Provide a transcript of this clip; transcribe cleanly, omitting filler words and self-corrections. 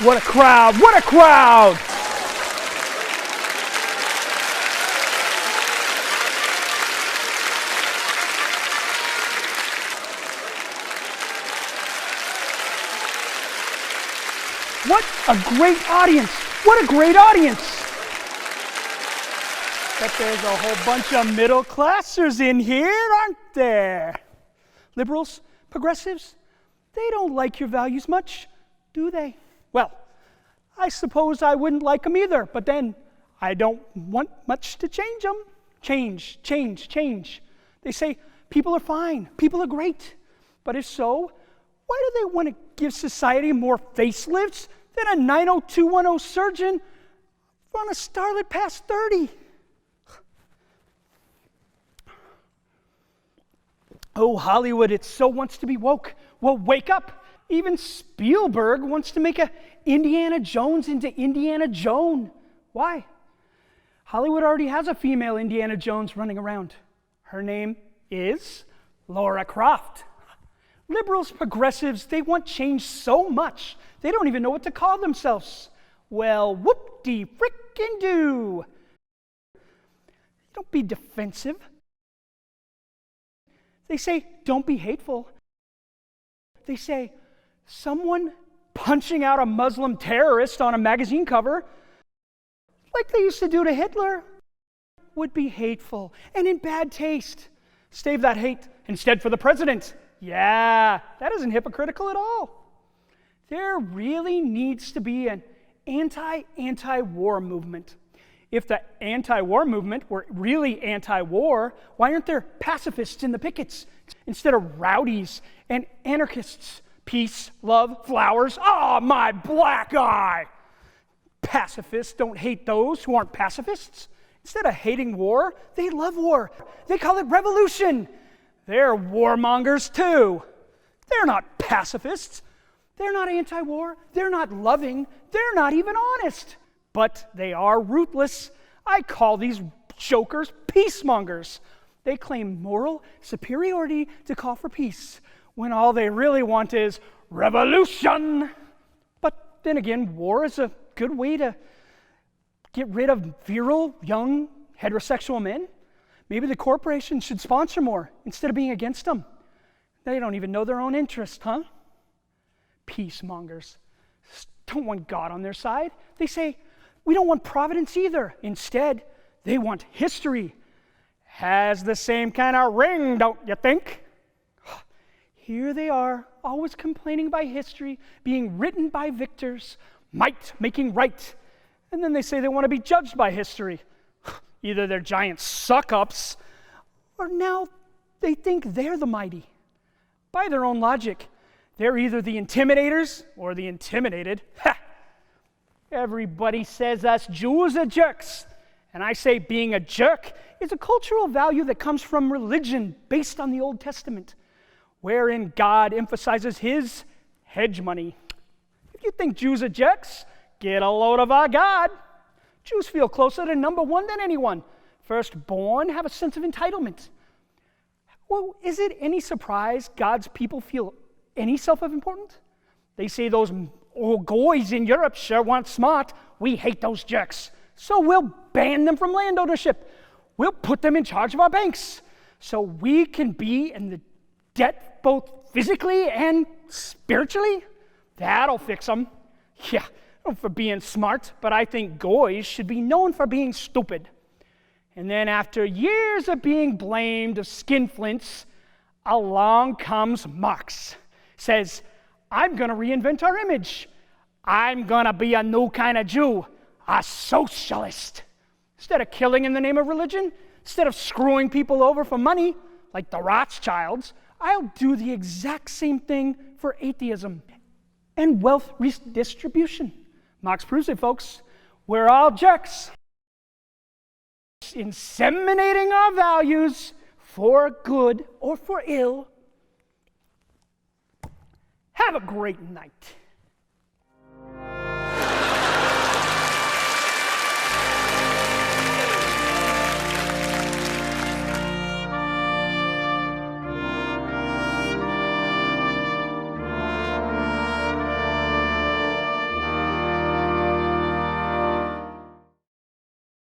What a crowd! What a crowd! What a great audience! What a great audience! Bet there's a whole bunch of middle classers in here, aren't there? Liberals, progressives, they don't like your values much, do they? Well, I suppose I wouldn't like them either, but then I don't want much to change them. Change, change, change. They say people are fine, people are great. But if so, why do they want to give society more facelifts than a 90210 surgeon on a starlet past 30? Oh, Hollywood, it so wants to be woke. Well, wake up. Even Spielberg wants to make a Indiana Jones into Indiana Joan. Why? Hollywood already has a female Indiana Jones running around. Her name is Laura Croft. Liberals, progressives, they want change so much, they don't even know what to call themselves. Well, whoop-de-frickin-do. Don't be defensive. They say, don't be hateful. They say, someone punching out a Muslim terrorist on a magazine cover, like they used to do to Hitler, would be hateful and in bad taste. Stave that hate instead for the president. Yeah, that isn't hypocritical at all. There really needs to be an anti-war movement. If the anti-war movement were really anti-war, why aren't there pacifists in the pickets instead of rowdies and anarchists? Peace, love, flowers. Oh, my black eye! Pacifists don't hate those who aren't pacifists. Instead of hating war, they love war. They call it revolution. They're warmongers too. They're not pacifists. They're not anti-war. They're not loving. They're not even honest. But they are ruthless. I call these jokers peacemongers. They claim moral superiority to call for peace, when all they really want is revolution. But then again, war is a good way to get rid of virile, young, heterosexual men. Maybe the corporations should sponsor more instead of being against them. They don't even know their own interest, huh? Peacemongers don't want God on their side. They say, we don't want providence either. Instead, they want history. Has the same kind of ring, don't you think? Here they are, always complaining by history, being written by victors, might making right. And then they say they want to be judged by history. Either they're giant suck-ups, or now they think they're the mighty. By their own logic, they're either the intimidators or the intimidated. Ha! Everybody says us Jews are jerks. And I say being a jerk is a cultural value that comes from religion based on the Old Testament, wherein God emphasizes his hegemony. If you think Jews are jerks, get a load of our God. Jews feel closer to number one than anyone. Firstborn have a sense of entitlement. Well, is it any surprise God's people feel any self-important? They say those goys in Europe sure want smart. We hate those jerks. So we'll ban them from land ownership. We'll put them in charge of our banks so we can be in the debt both physically and spiritually. That'll fix them. Yeah, for being smart, but I think goys should be known for being stupid. And then after years of being blamed of skinflints, along comes Marx. Says, I'm going to reinvent our image. I'm going to be a new kind of Jew, a socialist. Instead of killing in the name of religion, instead of screwing people over for money, like the Rothschilds, I'll do the exact same thing for atheism and wealth redistribution. Marx proves it, folks. We're all jerks. Inseminating our values for good or for ill. Have a great night.